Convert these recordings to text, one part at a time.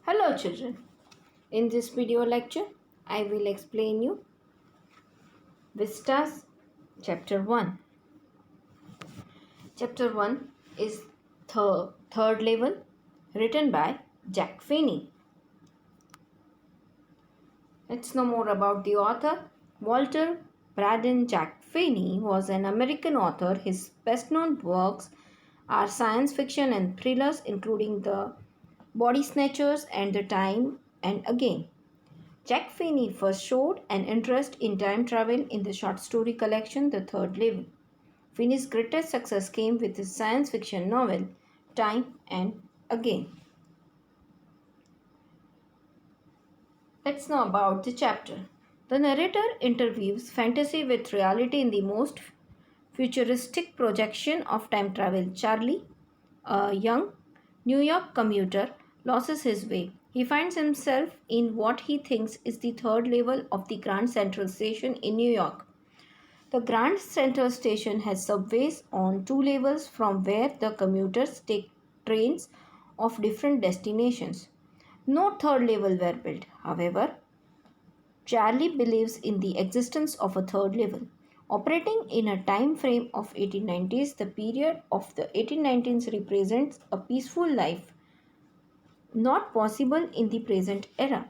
Hello children. In this video lecture, I will explain you Vistas chapter 1. Chapter 1 is third level written by Jack Finney. Let's know more about the author. Walter Braden Jack Finney was an American author. His best known works are science fiction and thrillers including The Body Snatchers and The Time and Again. Jack Finney first showed an interest in time travel in the short story collection The Third Level. Finney's greatest success came with his science fiction novel Time and Again. Let's know about the chapter. The narrator interweaves fantasy with reality in the most futuristic projection of time travel. Charlie, a young New York commuter, loses his way. He finds himself in what he thinks is the third level of the Grand Central Station in New York. The Grand Central Station has subways on two levels from where the commuters take trains of different destinations. No third level were built. However, Charlie believes in the existence of a third level. Operating in a time frame of 1890s, the period of the 1890s represents a peaceful life not possible in the present era.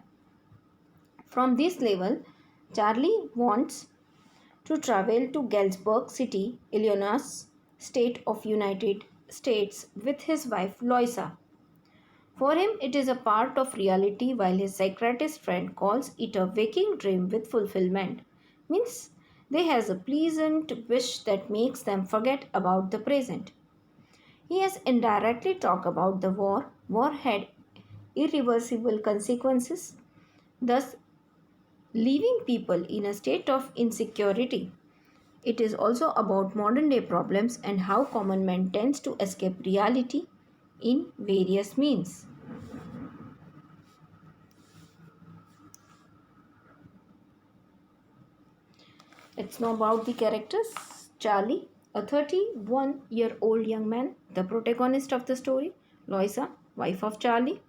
From this level, Charlie wants to travel to Galesburg City, Illinois, state of United States with his wife Loisa. For him, it is a part of reality, while his psychiatrist friend calls it a waking dream with fulfillment. Means they has a pleasant wish that makes them forget about the present. He has indirectly talked about the war. War had irreversible consequences, thus leaving people in a state of insecurity. It is also about modern day problems and how common man tends to escape reality in various means. Let's know about the characters. Charlie, a 31-year-old young man, the protagonist of the story. Loisa, wife of Charlie.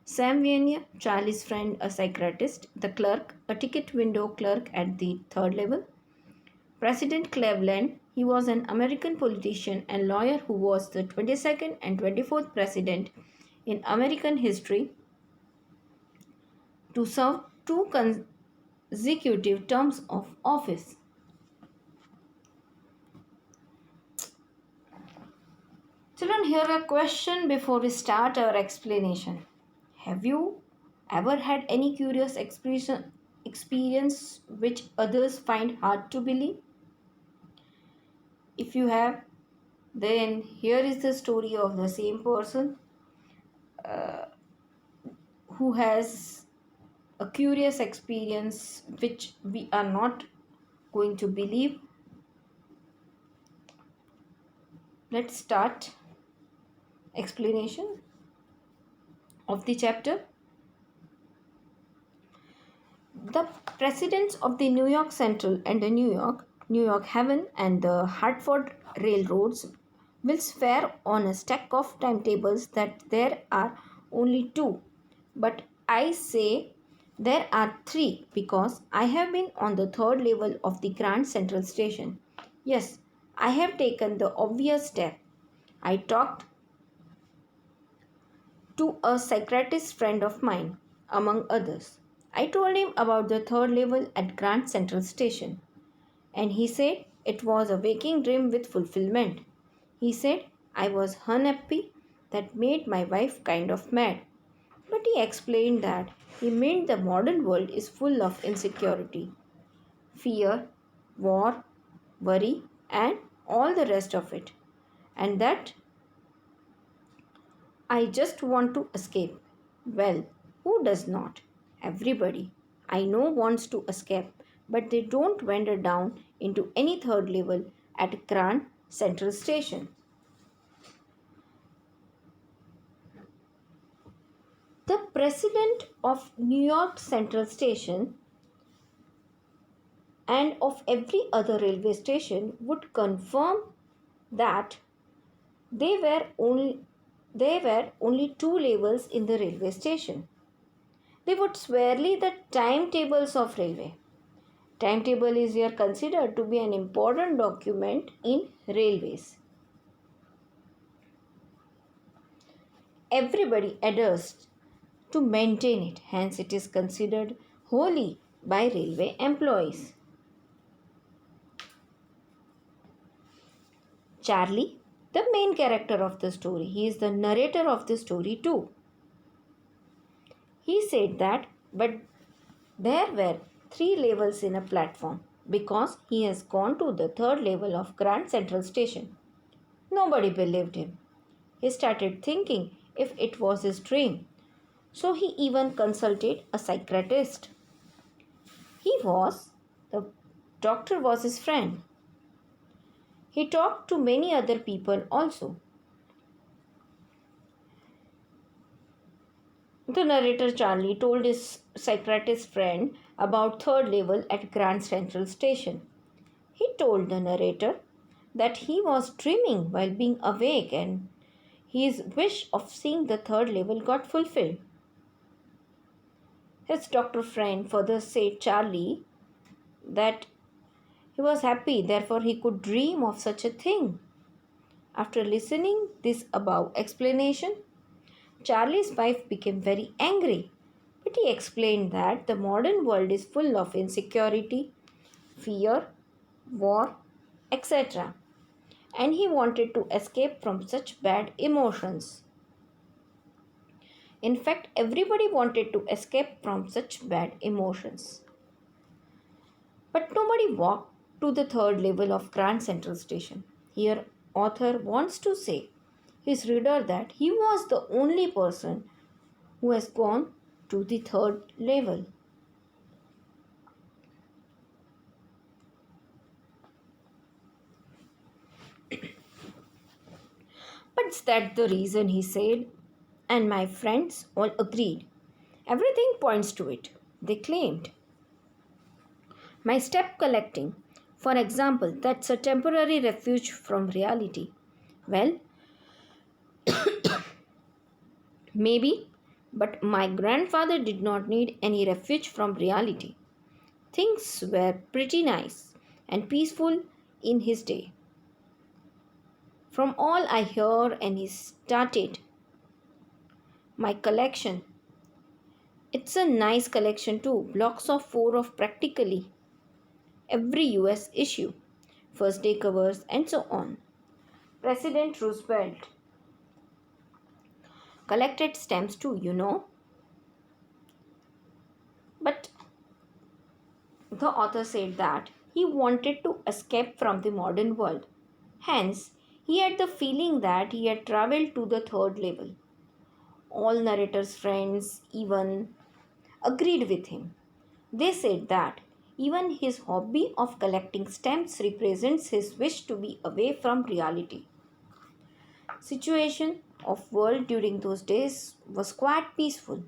Sam Vianney, Charlie's friend, a psychiatrist. The clerk, a ticket window clerk at the third level. President Cleveland, he was an American politician and lawyer who was the 22nd and 24th president in American history to serve two consecutive terms of office. Children, here a question before we start our explanation. Have you ever had any curious experience which others find hard to believe? If you have, then here is the story of the same person uh, who has a curious experience which we are not going to believe. Let's start explanation of the chapter. The presidents of the New York Central and the New York Haven and the Hartford Railroads will swear on a stack of timetables that there are only two, but I say there are three because I have been on the third level of the Grand Central Station. Yes, I have taken the obvious step. I talked to a psychiatrist friend of mine, among others. I told him about the third level at Grand Central Station, and he said it was a waking dream with fulfillment. He said I was unhappy, that made my wife kind of mad. But he explained that he meant the modern world is full of insecurity, fear, war, worry, and all the rest of it, and that I just want to escape. Well, who does not? Everybody I know wants to escape, but they don't wander down into any third level at Grand Central Station. The president of New York Central Station and of every other railway station would confirm that there were only two levels in the railway station. They would swearly the timetables of railway. Timetable is here considered to be an important document in railways. Everybody adheres to maintain it, hence it is considered holy by railway employees. Charlie, the main character of the story, he is the narrator of the story too. He said that, but there were three levels in a platform because he has gone to the third level of Grand Central Station. Nobody believed him. He started thinking if it was his dream. So he even consulted a psychiatrist. The doctor was his friend. He talked to many other people also. The narrator Charlie told his psychiatrist friend about third level at Grand Central Station. He told the narrator that he was dreaming while being awake and his wish of seeing the third level got fulfilled. His doctor friend further said Charlie that he was happy, therefore he could dream of such a thing. After listening this above explanation, Charlie's wife became very angry, but he explained that the modern world is full of insecurity, fear, war, etc. And he wanted to escape from such bad emotions. In fact, everybody wanted to escape from such bad emotions. But nobody walked to the third level of Grand Central Station. Here, author wants to say his reader that he was the only person who has gone to the third level. But that's the reason, he said, and my friends all agreed. Everything points to it, they claimed. My step collecting, for example, that's a temporary refuge from reality. Well, maybe, but my grandfather did not need any refuge from reality. Things were pretty nice and peaceful in his day. From all I hear, and he started my collection. It's a nice collection too, blocks of four of practically every US issue, first day covers, and so on. President Roosevelt collected stamps too, you know. But the author said that he wanted to escape from the modern world. Hence, he had the feeling that he had traveled to the third level. All narrator's friends even agreed with him. They said that even his hobby of collecting stamps represents his wish to be away from reality. Situation of world during those days was quite peaceful.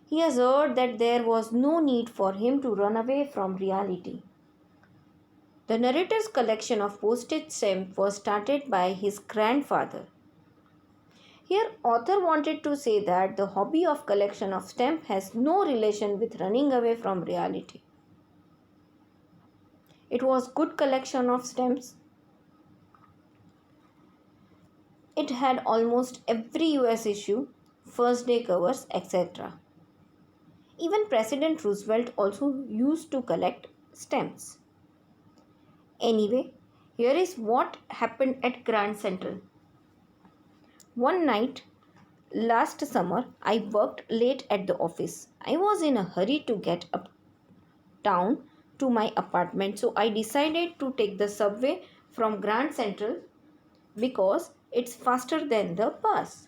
He has heard that there was no need for him to run away from reality. The narrator's collection of postage stamps was started by his grandfather. Here, author wanted to say that the hobby of collection of stamps has no relation with running away from reality. It was good collection of stamps. It had almost every US issue, first day covers, etc. Even President Roosevelt also used to collect stamps. Anyway, here is what happened at Grand Central. One night last summer, I worked late at the office. I was in a hurry to get uptown to my apartment, so I decided to take the subway from Grand Central because it's faster than the bus.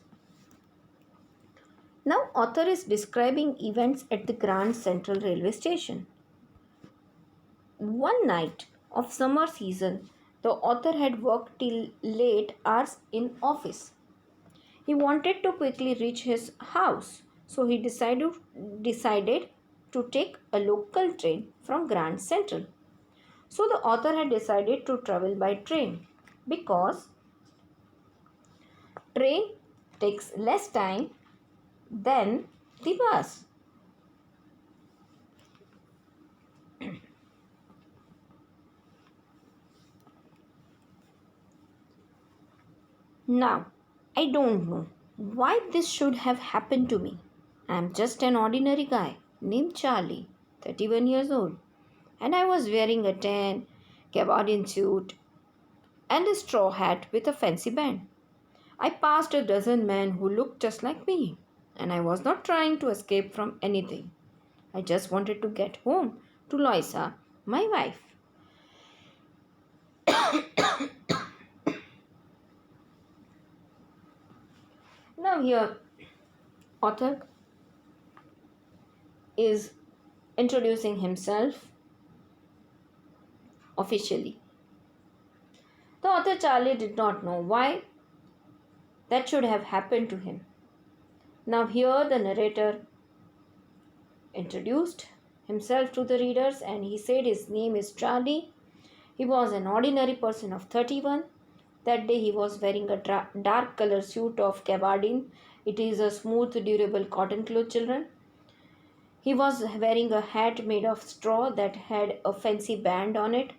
Now, author is describing events at the Grand Central Railway Station. One night of summer season, the author had worked till late hours in office. He wanted to quickly reach his house, so he decided to take a local train from Grand Central. So the author had decided to travel by train because train takes less time than the bus. Now, I don't know why this should have happened to me. I'm just an ordinary guy named Charlie, 31 years old, and I was wearing a tan gabardine suit and a straw hat with a fancy band. I passed a dozen men who looked just like me, and I was not trying to escape from anything. I just wanted to get home to Loisa, my wife. Now, here, author is introducing himself officially. The author Charlie did not know why that should have happened to him. Now, here the narrator introduced himself to the readers and he said his name is Charlie. He was an ordinary person of 31. That day he was wearing a dark color suit of gabardine. It is a smooth, durable cotton cloth, children. He was wearing a hat made of straw that had a fancy band on it.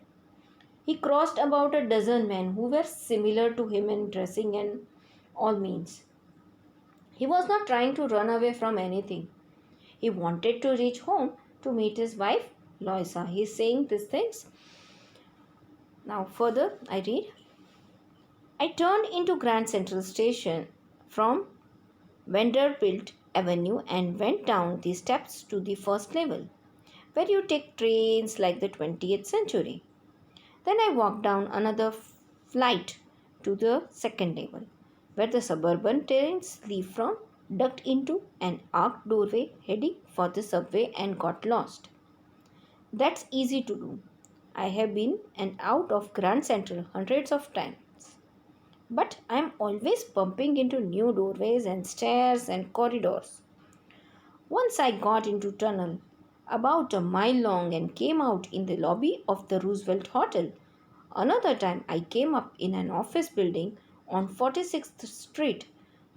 He crossed about a dozen men who were similar to him in dressing and all means. He was not trying to run away from anything. He wanted to reach home to meet his wife, Loisa. He is saying these things. Now further, I read. I turned into Grand Central Station from Vanderbilt Avenue and went down the steps to the first level, where you take trains like the 20th century. Then I walked down another flight to the second level, where the suburban trains leave from, ducked into an arched doorway heading for the subway and got lost. That's easy to do. I have been and out of Grand Central hundreds of times. But I'm always bumping into new doorways and stairs and corridors. Once I got into tunnel about a mile long and came out in the lobby of the Roosevelt Hotel. Another time I came up in an office building on 46th Street,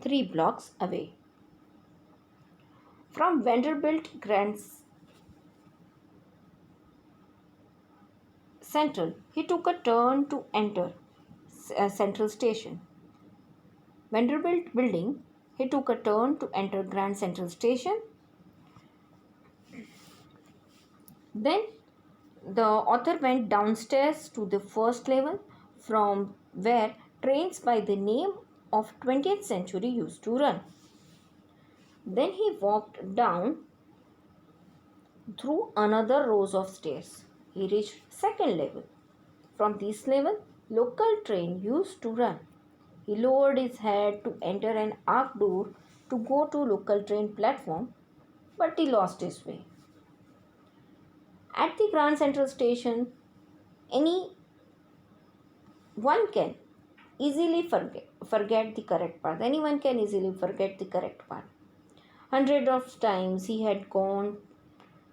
3 blocks away. From Vanderbilt Grand Central, he took a turn to enter Central Station. Vanderbilt Building, he took a turn to enter Grand Central Station. Then the author went downstairs to the first level from where trains by the name of 20th century used to run. Then he walked down through another rows of stairs. He reached second level. From this level, local train used to run. He lowered his head to enter an arched door to go to local train platform, but he lost his way. At the Grand Central Station, anyone can easily forget the correct path. Anyone can easily forget the correct path. Hundreds of times he had gone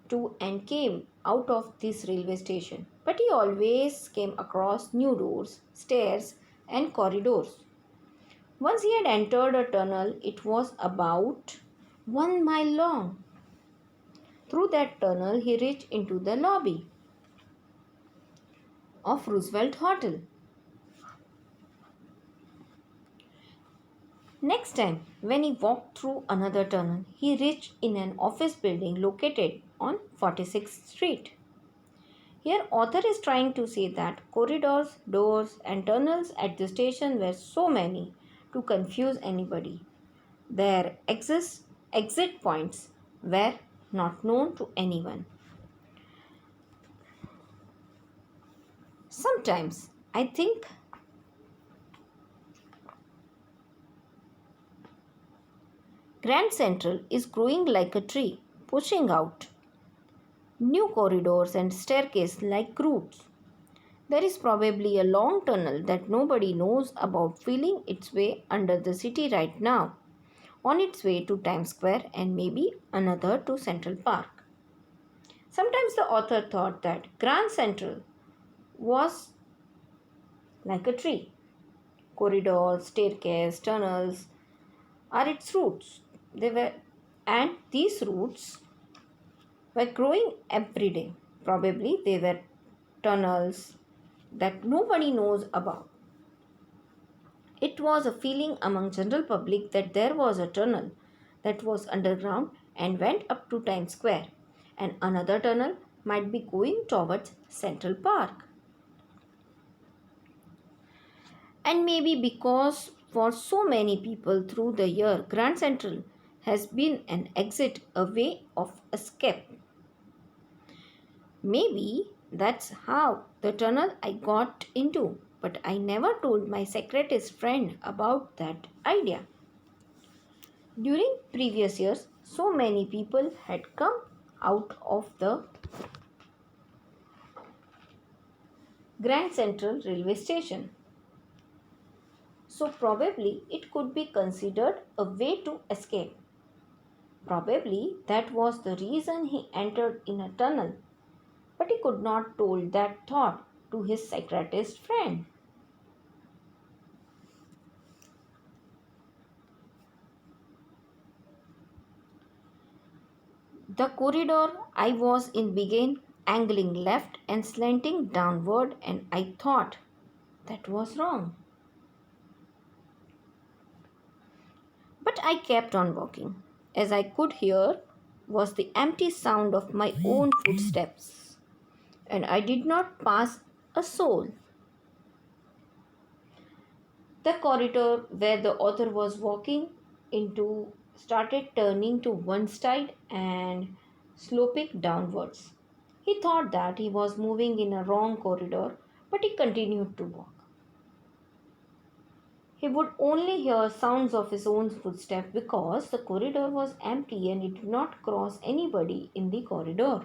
to and came out of this railway station, but he always came across new doors, stairs, and corridors. Once he had entered a tunnel, it was about 1 mile long. Through that tunnel, he reached into the lobby of Roosevelt Hotel. Next time, when he walked through another tunnel, he reached in an office building located on 46th Street. Here, author is trying to say that corridors, doors, and tunnels at the station were so many to confuse anybody. Their exit points were not known to anyone. Sometimes I think Grand Central is growing like a tree, pushing out new corridors and staircases like roots. There is probably a long tunnel that nobody knows about feeling its way under the city right now, on its way to Times Square and maybe another to Central Park. Sometimes the author thought that Grand Central was like a tree. Corridors, staircases, tunnels are its roots. And these roots were growing every day. Probably they were tunnels that nobody knows about. It was a feeling among general public that there was a tunnel that was underground and went up to Times Square, and another tunnel might be going towards Central Park. And maybe because for so many people through the year, Grand Central has been an exit, a way of escape. Maybe that's how the tunnel I got into, but I never told my secretist friend about that idea. During previous years, so many people had come out of the Grand Central railway station. So probably it could be considered a way to escape. Probably that was the reason he entered in a tunnel, but he could not told that thought to his psychiatrist friend. The corridor I was in began angling left and slanting downward, and I thought that was wrong. But I kept on walking. As I could hear was the empty sound of my own footsteps, and I did not pass a soul. The corridor where the author was walking into started turning to one side and sloping downwards. He thought that he was moving in a wrong corridor, but he continued to walk. He would only hear sounds of his own footsteps because the corridor was empty and he did not cross anybody in the corridor.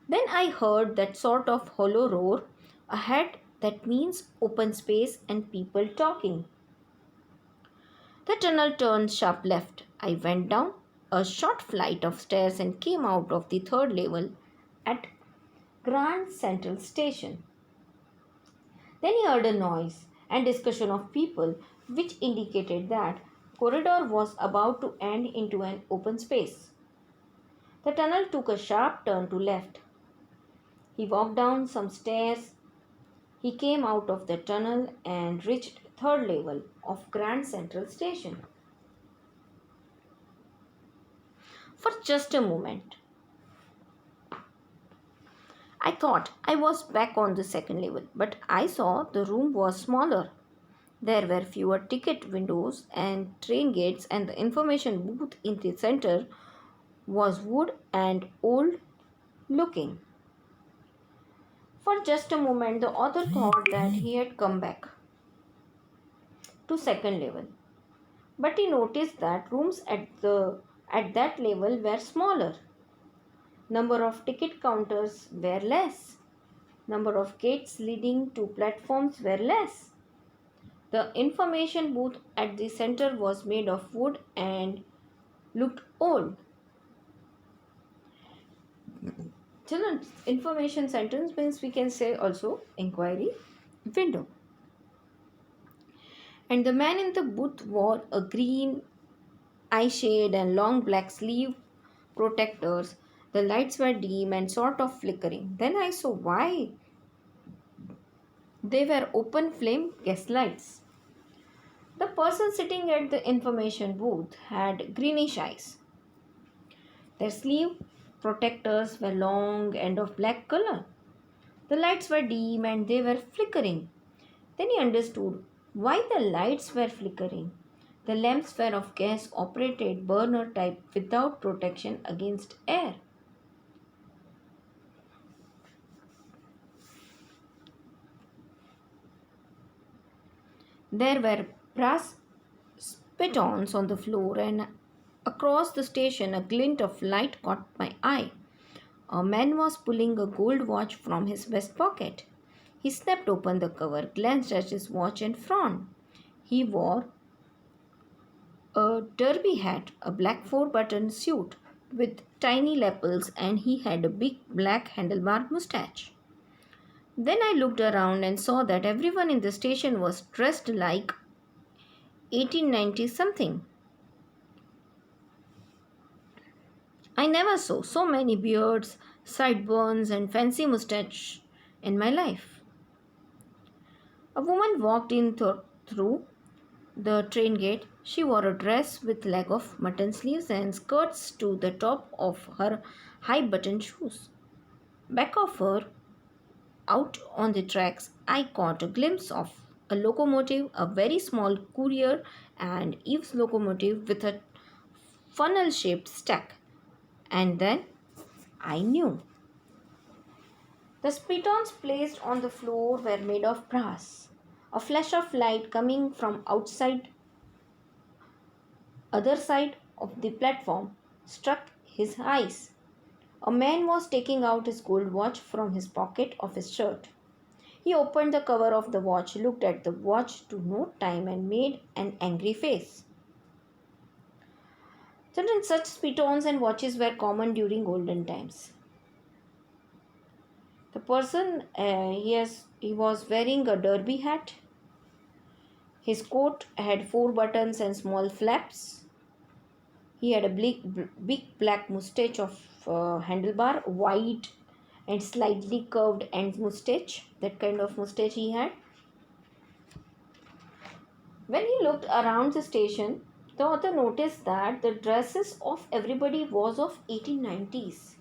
Then I heard that sort of hollow roar ahead that means open space and people talking. The tunnel turned sharp left. I went down a short flight of stairs and came out of the third level at Grand Central Station. Then he heard a noise and discussion of people which indicated that corridor was about to end into an open space. The tunnel took a sharp turn to left. He walked down some stairs. He came out of the tunnel and reached third level of Grand Central Station. For just a moment, I thought I was back on the second level, but I saw the room was smaller. There were fewer ticket windows and train gates, and the information booth in the center was wood and old looking. For just a moment, the author thought that he had come back to second level, but he noticed that rooms at that level were smaller. Number of ticket counters were less. Number of gates leading to platforms were less. The information booth at the center was made of wood and looked old. Children, information sentence means we can say also inquiry window. And the man in the booth wore a green eye shade and long black sleeve protectors. The lights were dim and sort of flickering. Then I saw why they were open flame gas lights. The person sitting at the information booth had greenish eyes. Their sleeve protectors were long and of black color. The lights were dim and they were flickering. Then he understood why the lights were flickering. The lamps were of gas operated burner type without protection against air. There were brass spitons on the floor, and across the station a glint of light caught my eye. A man was pulling a gold watch from his vest pocket. He snapped open the cover, glanced at his watch, and frowned. He wore a derby hat, a black four-button suit with tiny lapels, and he had a big black handlebar mustache. Then I looked around and saw that everyone in the station was dressed like 1890 something. I never saw so many beards, sideburns, and fancy mustache in my life. A woman walked in through the train gate. She wore a dress with leg of mutton sleeves and skirts to the top of her high button shoes. Back of her, out on the tracks, I caught a glimpse of a locomotive, a very small courier and eaves locomotive with a funnel shaped stack. And then I knew. The spitons placed on the floor were made of brass. A flash of light coming from outside other side of the platform struck his eyes. A man was taking out his gold watch from his pocket of his shirt. He opened the cover of the watch, looked at the watch to note time, and made an angry face. Children, such spitons and watches were common during olden times. The person he was wearing a derby hat. His coat had four buttons and small flaps. He had a big black mustache of handlebar, white and slightly curved end mustache. That kind of mustache he had. When he looked around the station, the author noticed that the dresses of everybody was of 1890s.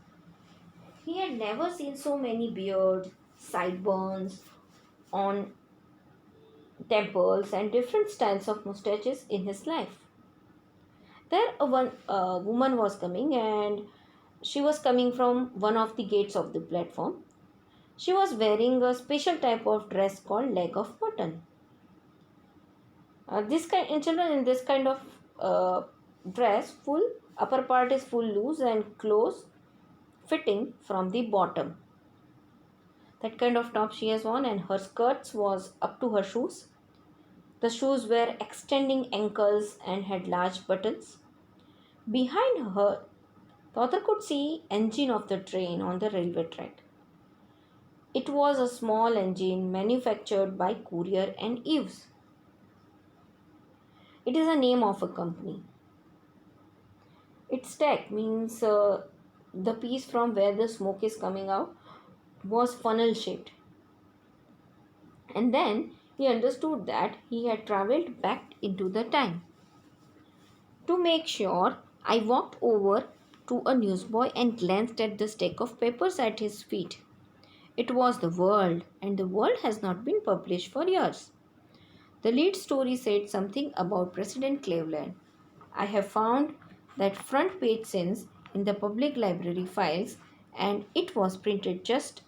He had never seen so many beards, sideburns on temples and different styles of mustaches in his life. There a woman was coming, and she was coming from one of the gates of the platform. She was wearing a special type of dress called leg of mutton. This kind in children in this kind of dress, full upper part is full loose and close fitting from the bottom. That kind of top she has on, and her skirts was up to her shoes. The shoes were extending ankles and had large buttons. Behind her, the author could see engine of the train on the railway track. It was a small engine manufactured by Courier and Eves. It is a name of a company. Its stack means the piece from where the smoke is coming out was funnel shaped. And then he understood that he had travelled back into the time. To make sure, I walked over to a newsboy and glanced at the stack of papers at his feet. It was The World, and The World has not been published for years. The lead story said something about President Cleveland. I have found that front page since in the public library files, and it was printed just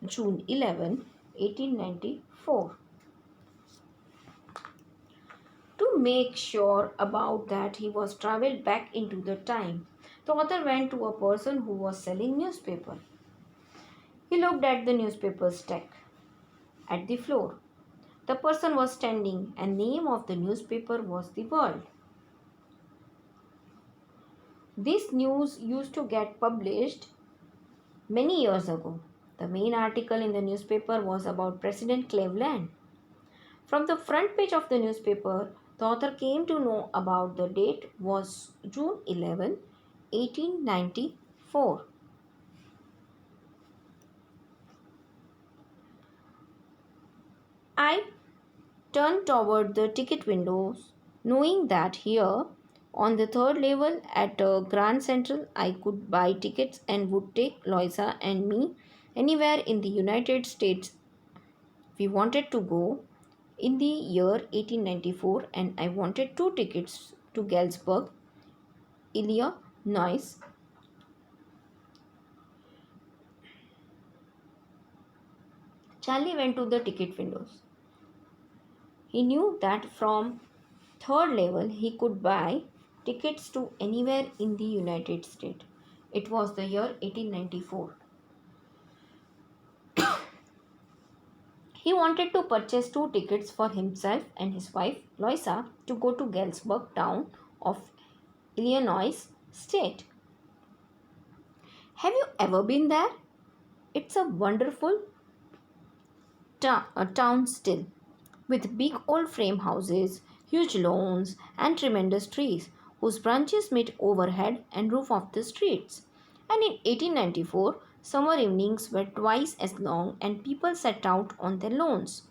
June 11, 1894. To make sure about that he was travelled back into the time, the author went to a person who was selling newspaper. He looked at the newspaper stack at the floor. The person was standing, and name of the newspaper was The World. This news used to get published many years ago. The main article in the newspaper was about President Cleveland. From the front page of the newspaper, the author came to know about the date was June 11, 1894. I turned toward the ticket windows, knowing that here on the third level at Grand Central I could buy tickets and would take Loisa and me anywhere in the United States we wanted to go in the year 1894, and I wanted two tickets to Galesburg, Illinois. Charlie went to the ticket windows. He knew that from third level he could buy tickets to anywhere in the United States. It was the year 1894. He wanted to purchase two tickets for himself and his wife Loisa to go to Galesburg town of Illinois state. Have you ever been there? It's a wonderful town still, with big old frame houses, huge lawns, and tremendous trees whose branches meet overhead and roof of the streets. And in 1894, summer evenings were twice as long and people sat out on their lawns.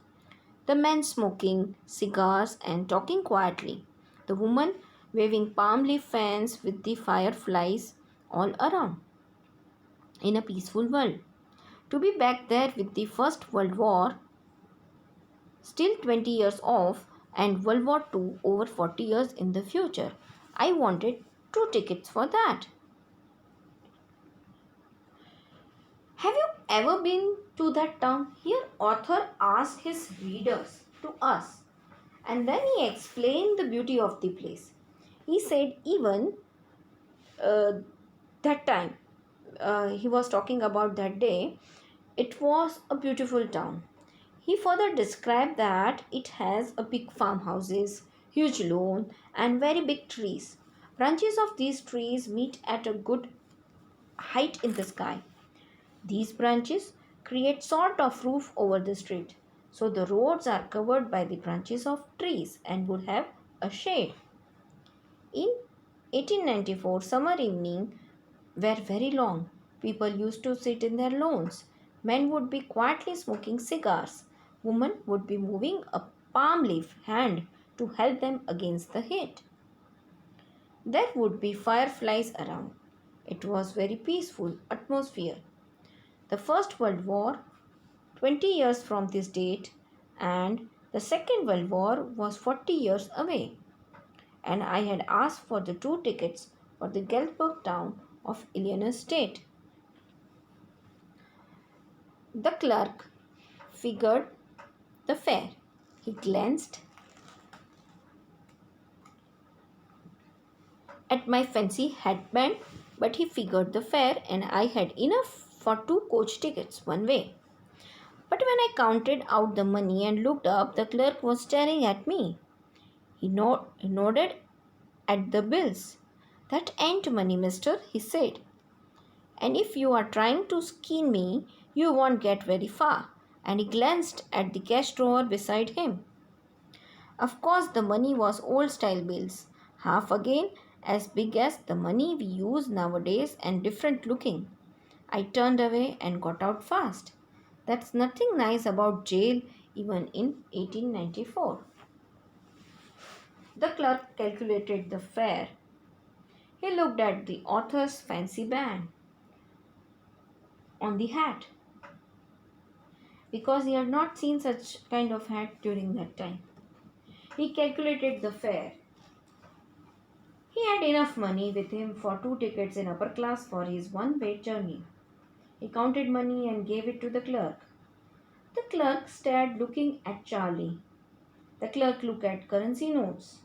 The men smoking cigars and talking quietly. The woman waving palm leaf fans with the fireflies all around. In a peaceful world. To be back there with the First World War still 20 years off and World War II over 40 years in the future. I wanted two tickets for that. Have you ever been to that town? Here, author asked his readers to us, and then he explained the beauty of the place. He said, even uh, that time, he was talking about that day, it was a beautiful town. He further described that it has a big farmhouses, huge lawn, and very big trees. Branches of these trees meet at a good height in the sky. These branches create sort of roof over the street, so the roads are covered by the branches of trees and would have a shade. In 1894, summer evening were very long. People used to sit in their lawns. Men would be quietly smoking cigars. Women would be moving a palm leaf hand to help them against the heat. There would be fireflies around. It was very peaceful atmosphere. The First World War, 20 years from this date, and the Second World War was 40 years away. And I had asked for the two tickets for the Galesburg town of Illinois State. The clerk figured the fare. He glanced at my fancy headband, but he figured the fare and I had enough for two coach tickets one way. But when I counted out the money and looked up, the clerk was staring at me. He nodded at the bills. That ain't money, mister, he said. And if you are trying to skin me, you won't get very far. And he glanced at the cash drawer beside him. Of course, the money was old style bills, half again as big as the money we use nowadays and different looking. I turned away and got out fast. That's nothing nice about jail even in 1894. The clerk calculated the fare. He looked at the author's fancy band on the hat because he had not seen such kind of hat during that time. He calculated the fare. He had enough money with him for two tickets in upper class for his one-way journey. He counted money and gave it to the clerk. The clerk stared looking at Charlie. The clerk looked at currency notes.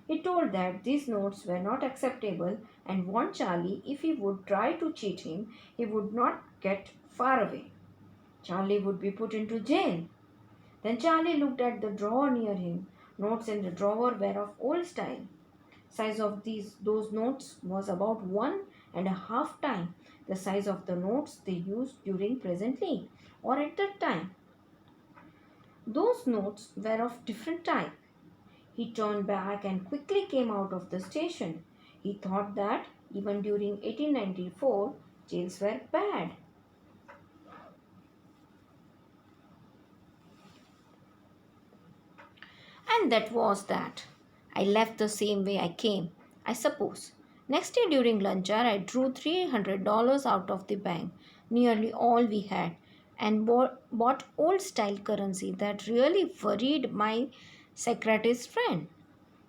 He told that these notes were not acceptable and warned Charlie if he would try to cheat him, he would not get far away. Charlie would be put into jail. Then Charlie looked at the drawer near him. Notes in the drawer were of old style. Size of those notes was about 1.5 times the size of the notes they used during presently or at that time. Those notes were of different type. He turned back and quickly came out of the station. He thought that even during 1894 jails were bad. And that was that. I left the same way I came, I suppose. Next day during lunch hour, I drew $300 out of the bank, nearly all we had, and bought old style currency that really worried my secretary's friend.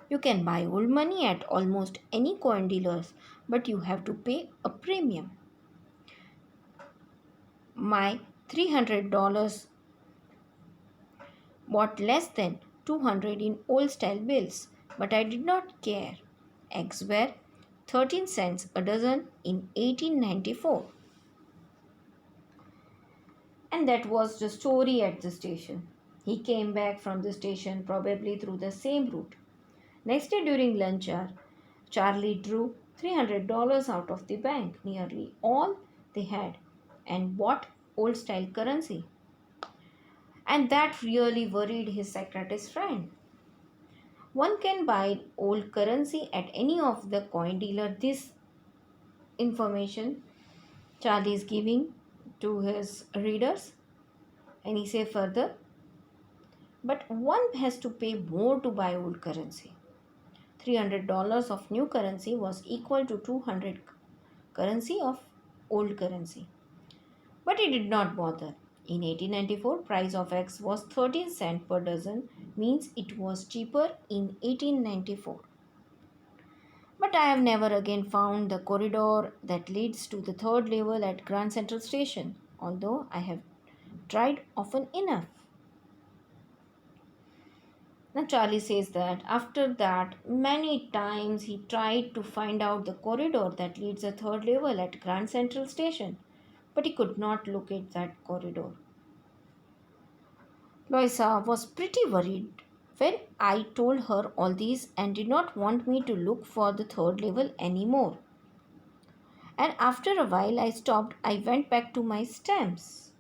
You can buy old money at almost any coin dealers, but you have to pay a premium. My $300 bought less than 200 in old style bills, but I did not care. Eggs were 13 cents a dozen in 1894. And that was the story at the station. He came back from the station probably through the same route. Next day during lunch hour, Charlie drew $300 out of the bank, nearly all they had, and bought old style currency. And that really worried his secretary's friend. One can buy old currency at any of the coin dealer. This information Charlie is giving to his readers. And he say further, But one has to pay more to buy old currency. $300 of new currency was equal to 200 currency of old currency. But he did not bother. In 1894, price of eggs was 13 cents per dozen, means it was cheaper in 1894. But I have never again found the corridor that leads to the third level at Grand Central Station, although I have tried often enough. Now, Charlie says that after that, many times he tried to find out the corridor that leads the third level at Grand Central Station, but he could not locate that corridor. Loisa was pretty worried when I told her all this and did not want me to look for the third level anymore. And after a while I stopped, I went back to my stamps.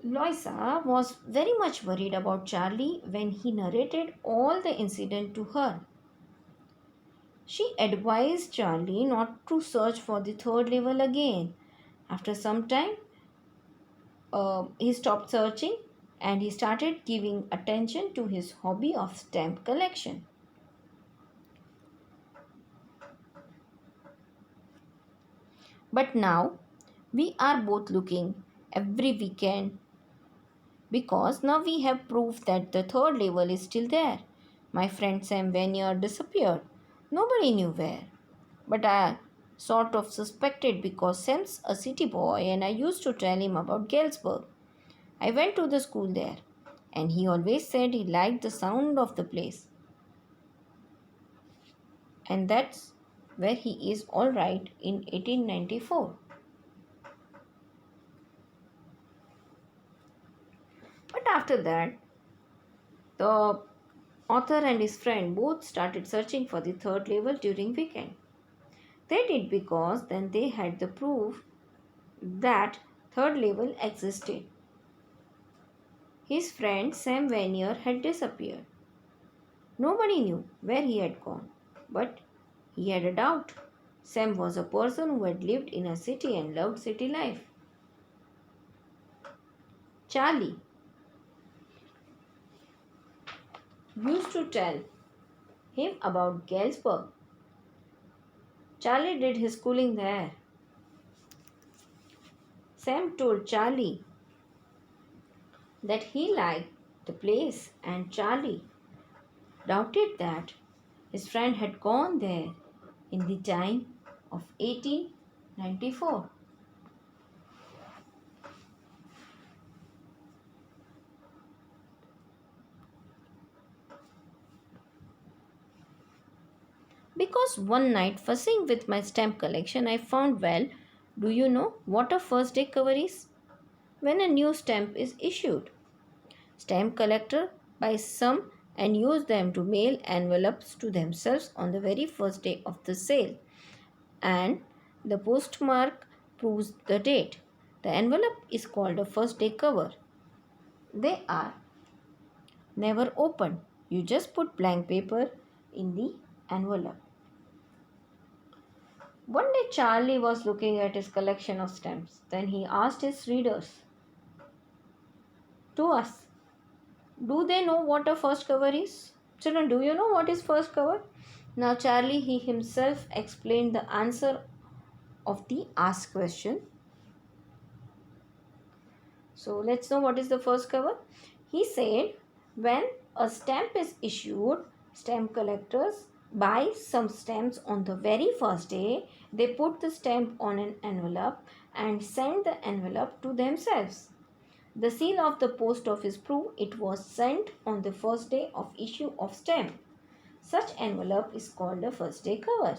Loisa was very much worried about Charlie when he narrated all the incident to her. She advised Charlie not to search for the third level again. After some time, he stopped searching and he started giving attention to his hobby of stamp collection. But now we are both looking every weekend because now we have proof that the third level is still there. My friend Sam Vanier disappeared. Nobody knew where. But I sort of suspected because Sam's a city boy and I used to tell him about Galesburg. I went to the school there and he always said he liked the sound of the place. And that's where he is all right in 1894. But after that, the author and his friend both started searching for the third level during weekend. They did because then they had the proof that third level existed. His friend Sam Vanier had disappeared. Nobody knew where he had gone, but he had a doubt. Sam was a person who had lived in a city and loved city life. Charlie used to tell him about Galesburg. Charlie did his schooling there. Sam told Charlie that he liked the place, and Charlie doubted that his friend had gone there in the time of 1894. Because one night, fussing with my stamp collection, I found, well, do you know what a first day cover is? When a new stamp is issued, stamp collector buy some and use them to mail envelopes to themselves on the very first day of the sale, and the postmark proves the date. The envelope is called a first day cover. They are never opened. You just put blank paper in the envelope. One day Charlie was looking at his collection of stamps. Then he asked his readers to us, do they know what a first cover is? Children, do you know what is first cover? Now Charlie, he himself explained the answer of the asked question. So let's know what is the first cover. He said, when a stamp is issued, stamp collectors buy some stamps on the very first day. They put the stamp on an envelope and send the envelope to themselves. The seal of the post office prove it was sent on the first day of issue of stamp. Such envelope is called a first day cover.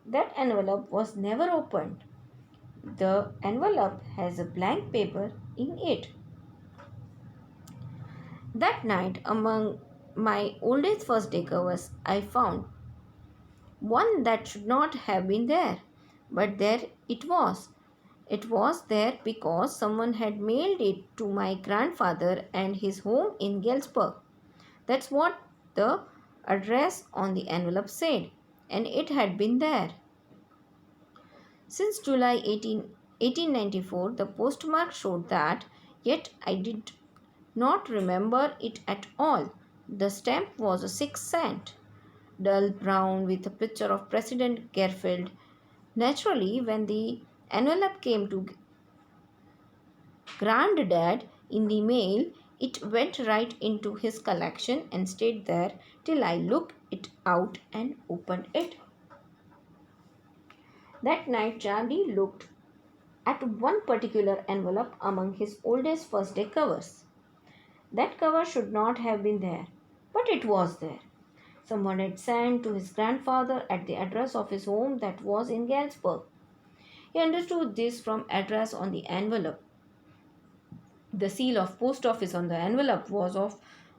That envelope was never opened. The envelope has a blank paper in it. That night, among my oldest first day covers, I found one that should not have been there, but there it was. It was there because someone had mailed it to my grandfather and his home in Galesburg. That's what the address on the envelope said, and it had been there. Since July 1894, the postmark showed that, Yet I did not remember it at all. The stamp was a 6 cent, dull brown with a picture of President Garfield. Naturally, when the envelope came to Granddad in the mail, it went right into his collection and stayed there till I looked it out and opened it. That night, Charlie looked at one particular envelope among his oldest first day covers. That cover should not have been there, but it was there. Someone had sent to his grandfather at the address of his home that was in Galesburg. He understood this from address on the envelope. The seal of post office on the envelope was of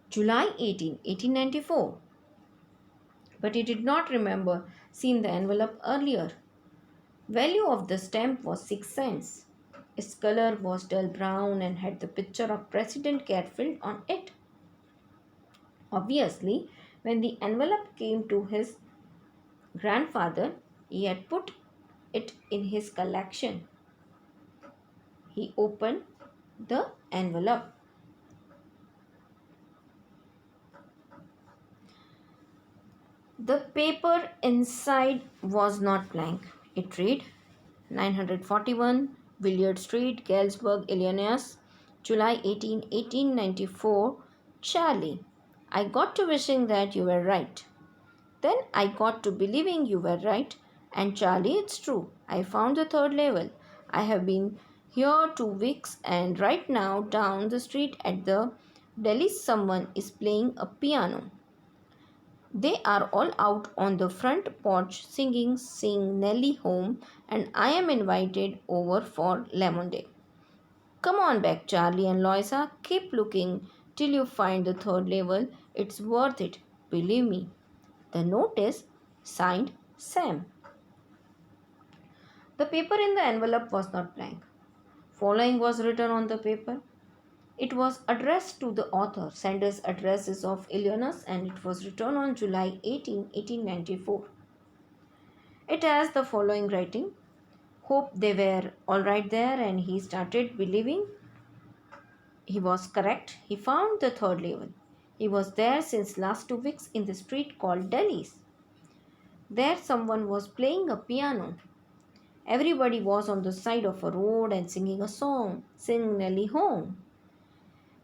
July 18, 1894. But he did not remember seeing the envelope earlier. Value of the stamp was 6 cents. Its color was dull brown and had the picture of President Garfield on it. Obviously, when the envelope came to his grandfather, he had put it in his collection. He opened the envelope. The paper inside was not blank. It read 941 Williard Street, Galesburg, Illinois, July 18, 1894. Charlie, I got to wishing that you were right. Then I got to believing you were right. And Charlie, it's true. I found the third level. I have been here 2 weeks, and right now down the street at the deli someone is playing a piano. They are all out on the front porch singing Sing Nellie Home, and I am invited over for lemonade. Come on back, Charlie and Loisa. Keep looking till you find the third level. It's worth it, believe me. The note is signed Sam. The paper in the envelope was not blank. Following was written on the paper. It was addressed to the author. Sender's address is of Illinois and it was written on July 18, 1894. It has the following writing. Hope they were all right there, and he started believing he was correct. He found the third level. He was there since last 2 weeks in the street called Delhi's. There someone was playing a piano. Everybody was on the side of a road and singing a song, Sing Nellie Home.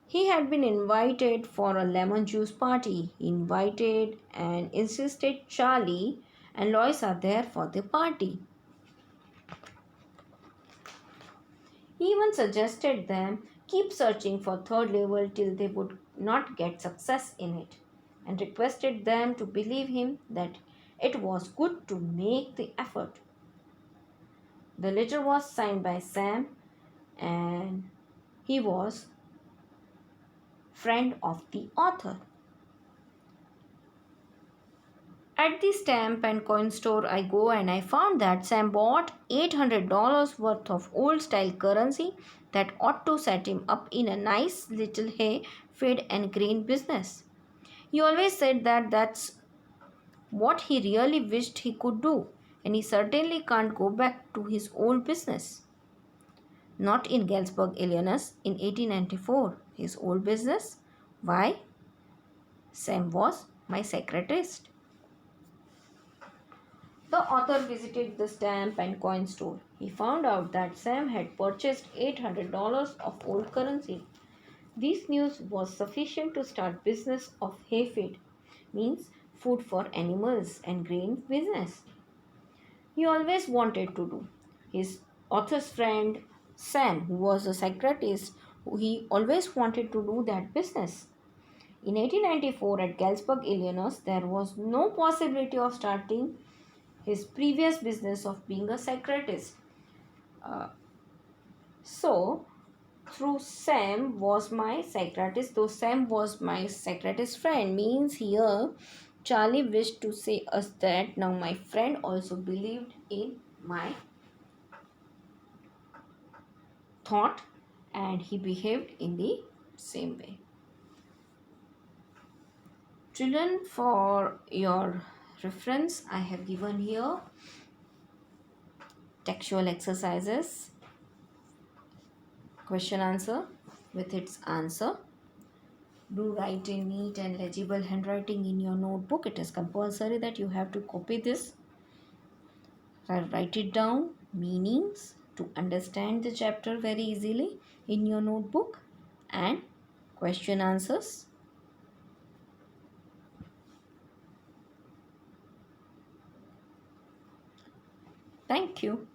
He had been invited for a lemon juice party. He invited and insisted Charlie and Lois are there for the party. He even suggested them keep searching for third level till they would not get success in it, and requested them to believe him that it was good to make the effort. The letter was signed by Sam, and he was friend of the author. At the stamp and coin store I go, and I found that Sam bought $800 worth of old style currency that ought to set him up in a nice little hay, feed and grain business. He always said that that's what he really wished he could do, and he certainly can't go back to his old business. Not in Galesburg, Illinois in 1894. His old business? Why? Sam was my secretarist. The author visited the stamp and coin store. He found out that Sam had purchased $800 of old currency. This news was sufficient to start business of hay feed, means food for animals, and grain business. He always wanted to do. His author's friend Sam, who was a secretarist, he always wanted to do that business. In 1894 at Galesburg, Illinois, there was no possibility of starting his previous business of being a secretarist. So, through Sam was my secretarist, though Sam was my secretarist friend, means here Charlie wished to say us that now my friend also believed in my thought and he behaved in the same way. Children, for your reference, I have given here textual exercises, question answer. with its answer. Do write in neat and legible handwriting in your notebook. It is compulsory that you have to copy this. Write it down, meanings to understand the chapter very easily in your notebook, and question answers. Thank you.